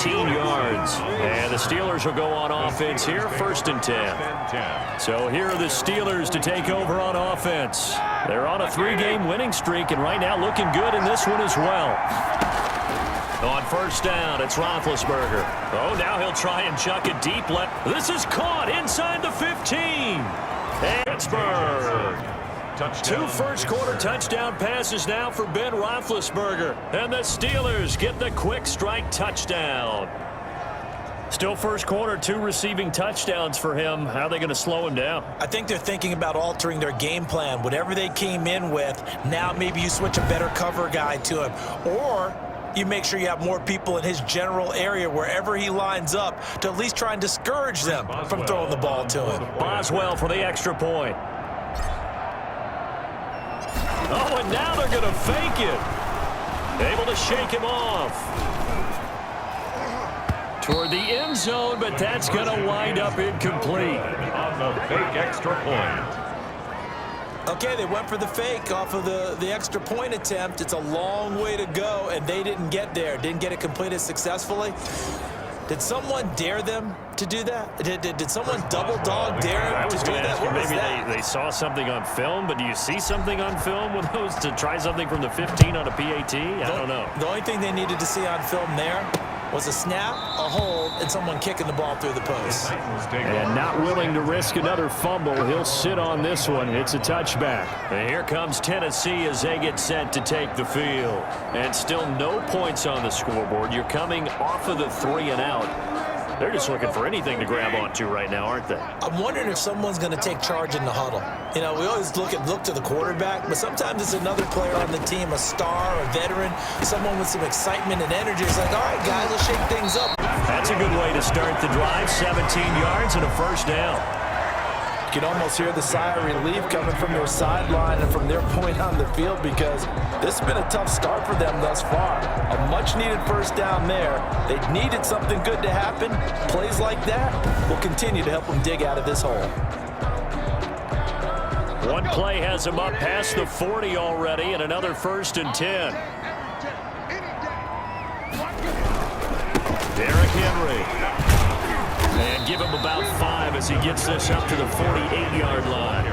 18 yards. And the Steelers will go on offense here, 1st and 10. So here are the Steelers to take over on offense. They're on a 3-game winning streak, and right now looking good in this one as well. On 1st down, it's Roethlisberger. Oh, now he'll try and chuck it deep left. This is caught inside the 15. And Pittsburgh. Touchdown. 2 first-quarter touchdown passes now for Ben Roethlisberger. And the Steelers get the quick strike touchdown. Still first quarter, 2 receiving touchdowns for him. How are they going to slow him down? I think they're thinking about altering their game plan. Whatever they came in with, now maybe you switch a better cover guy to him. Or you make sure you have more people in his general area wherever he lines up to at least try and discourage them from throwing the ball to him. Boswell for the extra point. Oh, and now they're going to fake it. Able to shake him off. Toward the end zone, but that's going to wind up incomplete. On the fake extra point. Okay, they went for the fake off of the extra point attempt. It's a long way to go, and they didn't get there. Didn't get it completed successfully. Did someone dare them to do that? Did someone double dog dare them to do that? What was maybe that? they saw something on film, but do you see something on film with those to try something from the 15 on a PAT? I don't know. The only thing they needed to see on film there was a snap, a hold, and someone kicking the ball through the post. And not willing to risk another fumble. He'll sit on this one. It's a touchback. And here comes Tennessee as they get set to take the field. And still no points on the scoreboard. You're coming off of the 3 and out. They're just looking for anything to grab onto right now, aren't they? I'm wondering if someone's going to take charge in the huddle. You know, we always look to the quarterback, but sometimes it's another player on the team, a star, a veteran, someone with some excitement and energy. It's like, all right, guys, let's shake things up. That's a good way to start the drive. 17 yards and a 1st down. You can almost hear the sigh of relief coming from their sideline and from their point on the field because this has been a tough start for them thus far. A much-needed 1st down there. They needed something good to happen. Plays like that will continue to help them dig out of this hole. One play has him up past the 40 already, and another 1st and 10. Derrick Henry. And give him about 5 as he gets this up to the 48-yard line.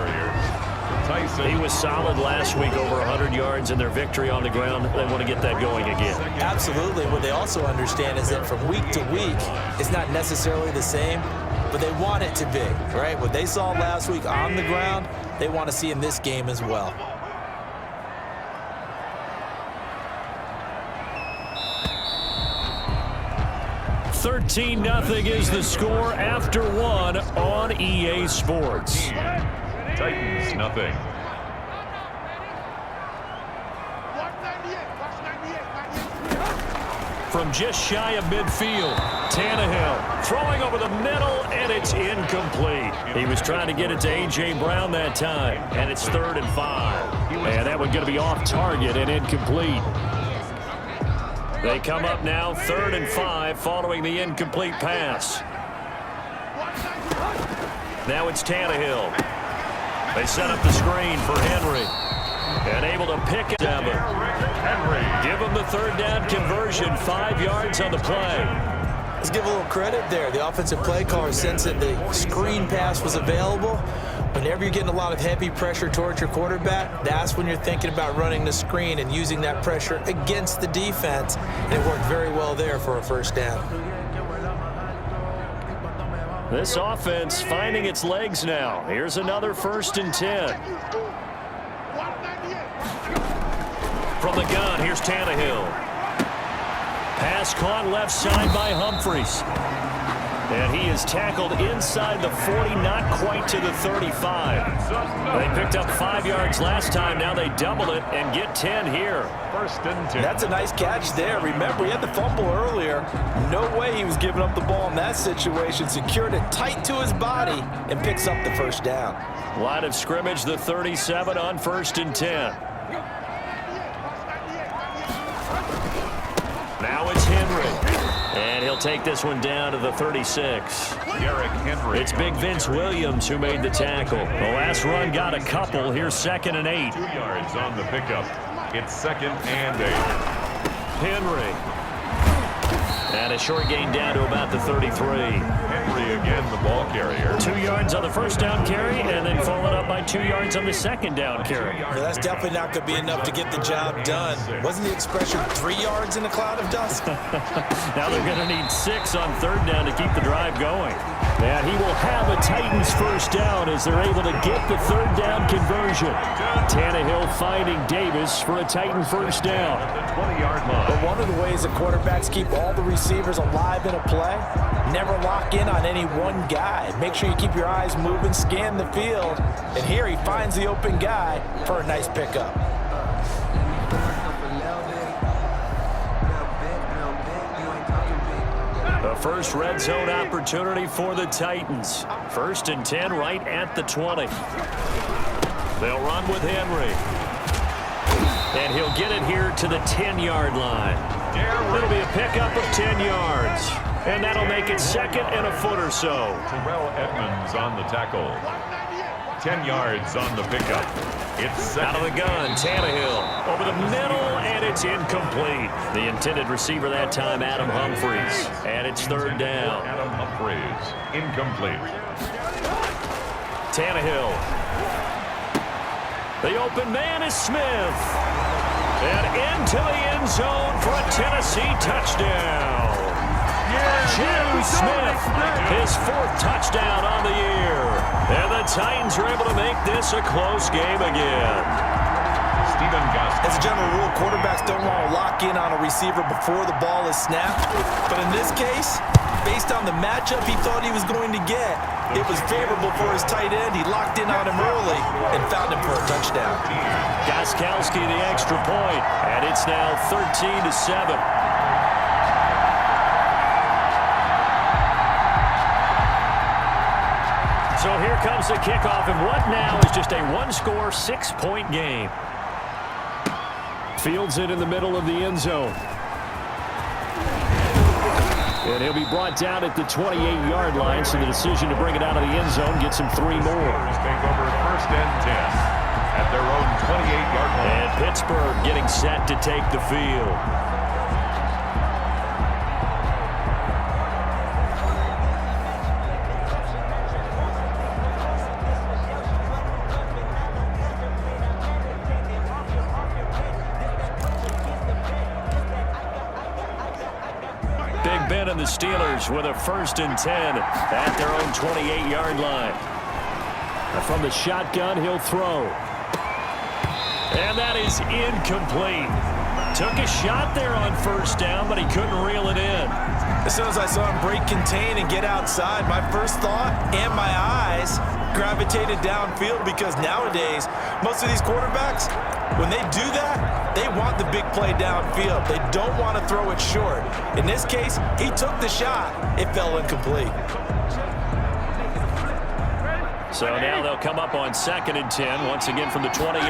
He was solid last week, over 100 yards in their victory on the ground. They want to get that going again. Absolutely. What they also understand is that from week to week, it's not necessarily the same, but they want it to be, right? What they saw last week on the ground, they want to see in this game as well. $13-0 is the score after 1 on EA Sports. Titans, nothing. From just shy of midfield, Tannehill throwing over the middle, and it's incomplete. He was trying to get it to A.J. Brown that time, and it's 3rd and 5. And that one's going to be off target and incomplete. They come up now 3rd and 5 following the incomplete pass. Now it's Tannehill. They set up the screen for Henry. And able to pick it up. Give him the 3rd down conversion, 5 yards on the play. Let's give a little credit there. The offensive play caller sensed that the screen pass was available. Whenever you're getting a lot of heavy pressure towards your quarterback, that's when you're thinking about running the screen and using that pressure against the defense. And it worked very well there for a 1st down. This offense finding its legs now. Here's another 1st and 10. From the gun, here's Tannehill. Pass caught left side by Humphries. And he is tackled inside the 40, not quite to the 35. They picked up 5 yards last time. Now they double it and get 10 here. 1st and 10. That's a nice catch there. Remember, he had the fumble earlier. No way he was giving up the ball in that situation. Secured it tight to his body and picks up the 1st down. Line of scrimmage, the 37 on 1st and 10. Now it's Henry. And he'll take this one down to the 36. Derrick Henry. It's big Vince Williams who made the tackle. The last run got a couple. Here's 2nd and 8. 2 yards on the pickup. It's 2nd and 8. Henry. And a short gain down to about the 33. Henry again, the ball carrier. 2 yards on the first down carry, and then followed up by 2 yards on the second down carry. Yeah, that's definitely not going to be enough to get the job done. Wasn't the expression 3 yards in a cloud of dust? Now they're going to need 6 on third down to keep the drive going. And he will have a Titans first down as they're able to get the third down conversion. Tannehill finding Davis for a Titan first down. The 20-yard line. But one of the ways that quarterbacks keep all the receivers alive in a play, never lock in on any one guy. Make sure you keep your eyes moving, scan the field. And here he finds the open guy for a nice pickup. The first red zone opportunity for the Titans. 1st and 10 right at the 20. They'll run with Henry. And he'll get it here to the 10-yard line. It'll be a pickup of 10 yards. And that'll make it 2nd and a foot or so. Terrell Edmonds on the tackle. 10 yards on the pickup. It's Out of the gun, Tannehill over the middle, and it's incomplete. The intended receiver that time, Adam Humphries. And it's 3rd down. Adam Humphries, incomplete. Tannehill. The open man is Smith. And into the end zone for a Tennessee touchdown. Jim Smith, his 4th touchdown on the year. And the Titans are able to make this a close game again. Stephen Gostin. As a general rule, quarterbacks don't want to lock in on a receiver before the ball is snapped. But in this case, based on the matchup he thought he was going to get, it was favorable for his tight end. He locked in on him early and found him for a touchdown. Gostkowski the extra point, and it's now 13-7. So here comes the kickoff, and what now is just a one-score, 6-point game. Fields it in the middle of the end zone. And he'll be brought down at the 28-yard line, so the decision to bring it out of the end zone gets him 3 more. Take over 1st and 10 at their own 28-yard line. And Pittsburgh getting set to take the field. Big Ben and the Steelers with a 1st and 10 at their own 28-yard line. From the shotgun, he'll throw. And that is incomplete. Took a shot there on 1st down, but he couldn't reel it in. As soon as I saw him break contain and get outside, my first thought and my eyes gravitated downfield, because nowadays, most of these quarterbacks, when they do that, they want the big play downfield. They don't want to throw it short. In this case, he took the shot. It fell incomplete. So now they'll come up on 2nd and 10, once again from the 28.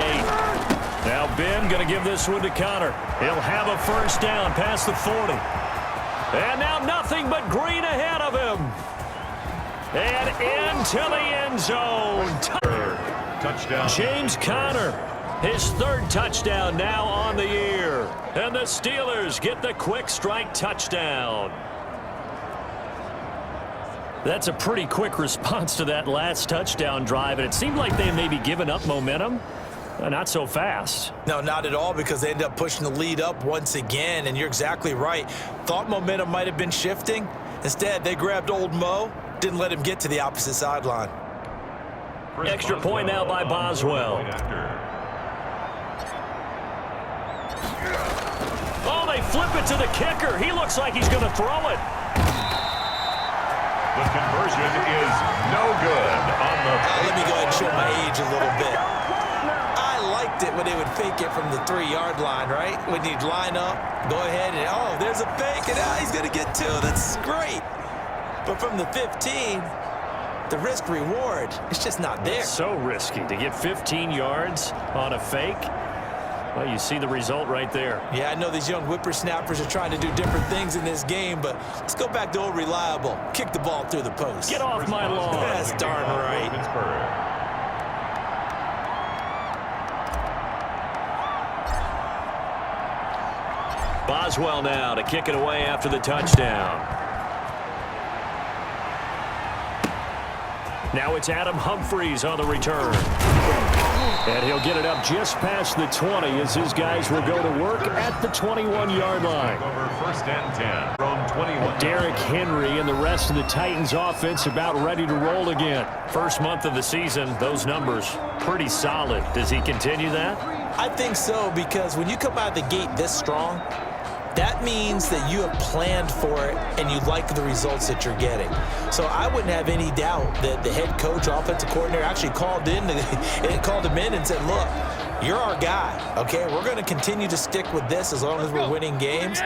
Now Ben going to give this one to Connor. He'll have a 1st down past the 40. And now nothing but green ahead of him. And into the end zone. Touchdown. James Conner, his 3rd touchdown now on the year. And the Steelers get the quick strike touchdown. That's a pretty quick response to that last touchdown drive, and it seemed like they may be giving up momentum. Not so fast. No, not at all, because they end up pushing the lead up once again, and you're exactly right. Thought momentum might have been shifting. Instead, they grabbed old Mo, didn't let him get to the opposite sideline. Extra point now by Boswell. Oh, they flip it to the kicker. He looks like he's going to throw it. The conversion is no good on the... Let me go ahead and show my age a little bit. I liked it when they would fake it from the 3-yard line, right? When you'd line up, go ahead and, oh, there's a fake, and he's going to get 2. That's great. But from the 15, the risk reward, it's just not there. It's so risky to get 15 yards on a fake. Well, you see the result right there. Yeah, I know these young whippersnappers are trying to do different things in this game, but let's go back to old reliable. Kick the ball through the post. Get off my lawn. That's darn right. Boswell now to kick it away after the touchdown. Now it's Adam Humphries on the return. And he'll get it up just past the 20 as his guys will go to work at the 21-yard line. Over first and 10 from 21. Derrick Henry and the rest of the Titans offense about ready to roll again. First month of the season, those numbers pretty solid. Does he continue that? I think so, because when you come out of the gate this strong, that means that you have planned for it and you like the results that you're getting. So I wouldn't have any doubt that the head coach, offensive coordinator, actually called him in and said, look, you're our guy, okay? We're going to continue to stick with this as long as we're winning games.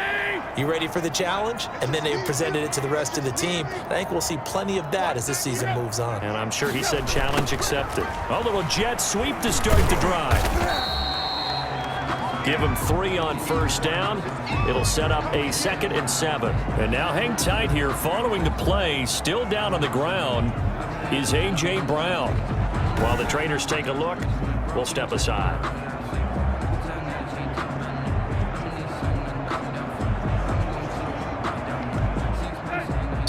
You ready for the challenge? And then they presented it to the rest of the team. I think we'll see plenty of that as this season moves on. And I'm sure he said challenge accepted. A little jet sweep to start the drive. Give him 3 on first down. It'll set up a 2nd and 7. And now hang tight here. Following the play, still down on the ground, is A.J. Brown. While the trainers take a look, we'll step aside.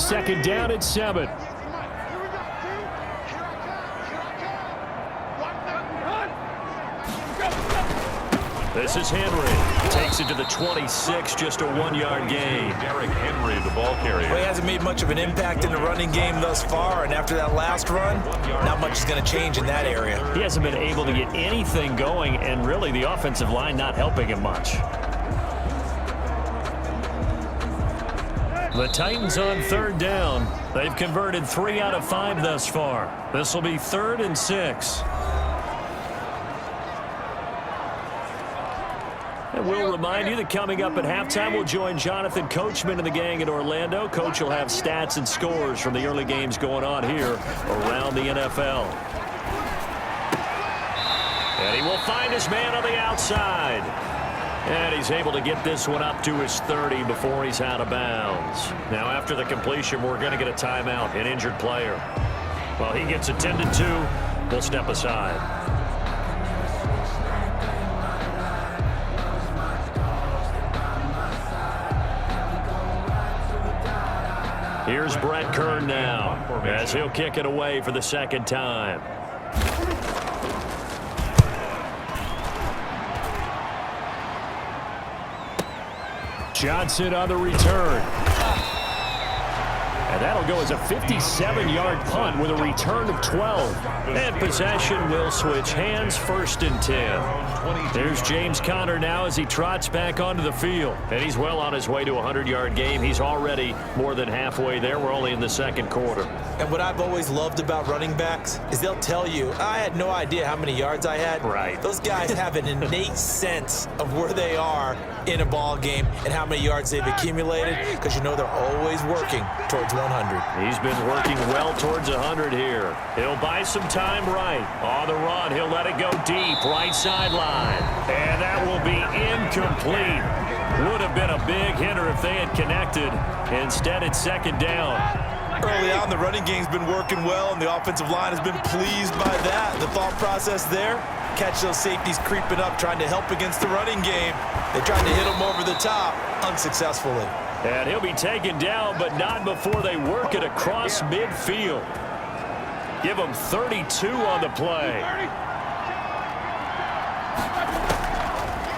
Second down at 7. This is Henry. Takes it to the 26, just a 1-yard gain. Derrick Henry, the ball carrier. Well, he hasn't made much of an impact in the running game thus far, and after that last run, not much is going to change in that area. He hasn't been able to get anything going, and really the offensive line not helping him much. The Titans on 3rd down. They've converted 3 out of 5 thus far. This will be 3rd and 6. And we'll remind you that coming up at halftime, we'll join Jonathan Coachman and the gang in Orlando. Coach will have stats and scores from the early games going on here around the NFL. And he will find his man on the outside. And he's able to get this one up to his 30 before he's out of bounds. Now, after the completion, we're going to get a timeout, an injured player. While he gets attended to, we'll step aside. Here's Brett Kern now as he'll kick it away for the 2nd time. Johnson on the return. And that'll go as a 57-yard punt with a return of 12. And possession will switch hands, 1st and 10. There's James Conner now as he trots back onto the field. And he's well on his way to a 100-yard game. He's already more than halfway there. We're only in the 2nd quarter. And what I've always loved about running backs is they'll tell you, I had no idea how many yards I had. Right. Those guys have an innate sense of where they are in a ball game and how many yards they've accumulated, because you know they're always working towards 100. He's been working well towards 100 here. He'll buy some time right. On the run, he'll let it go deep, right sideline. And that will be incomplete. Would have been a big hitter if they had connected. Instead, it's 2nd down. Early on, the running game's been working well, and the offensive line has been pleased by that. The thought process there, catch those safeties creeping up, trying to help against the running game. They tried to hit them over the top, unsuccessfully. And he'll be taken down, but not before they work it across midfield. Give him 32 on the play.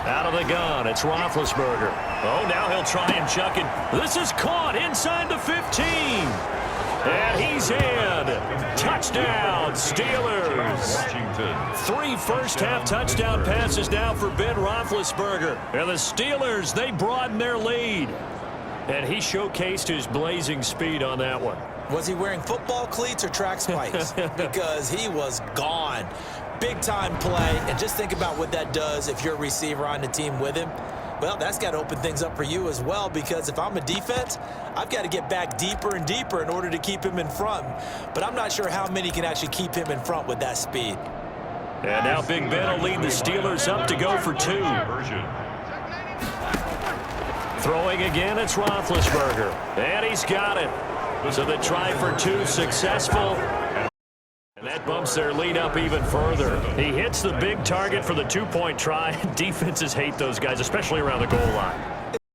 Out of the gun, it's Roethlisberger. Oh, now he'll try and chuck it. This is caught inside the 15. And he's in. Touchdown, Steelers. Washington. 3 first-half touchdown passes now for Ben Roethlisberger. And the Steelers, they broaden their lead. And he showcased his blazing speed on that one. Was he wearing football cleats or track spikes? Because he was gone. Big-time play. And just think about what that does if you're a receiver on the team with him. Well, that's got to open things up for you as well, because if I'm a defense, I've got to get back deeper and deeper in order to keep him in front. But I'm not sure how many can actually keep him in front with that speed. And now Big Ben will lead the Steelers up to go for 2. Throwing again, it's Roethlisberger. And he's got it. So the try for 2 successful. And that bumps their lead up even further. He hits the big target for the 2-point try. Defenses hate those guys, especially around the goal line.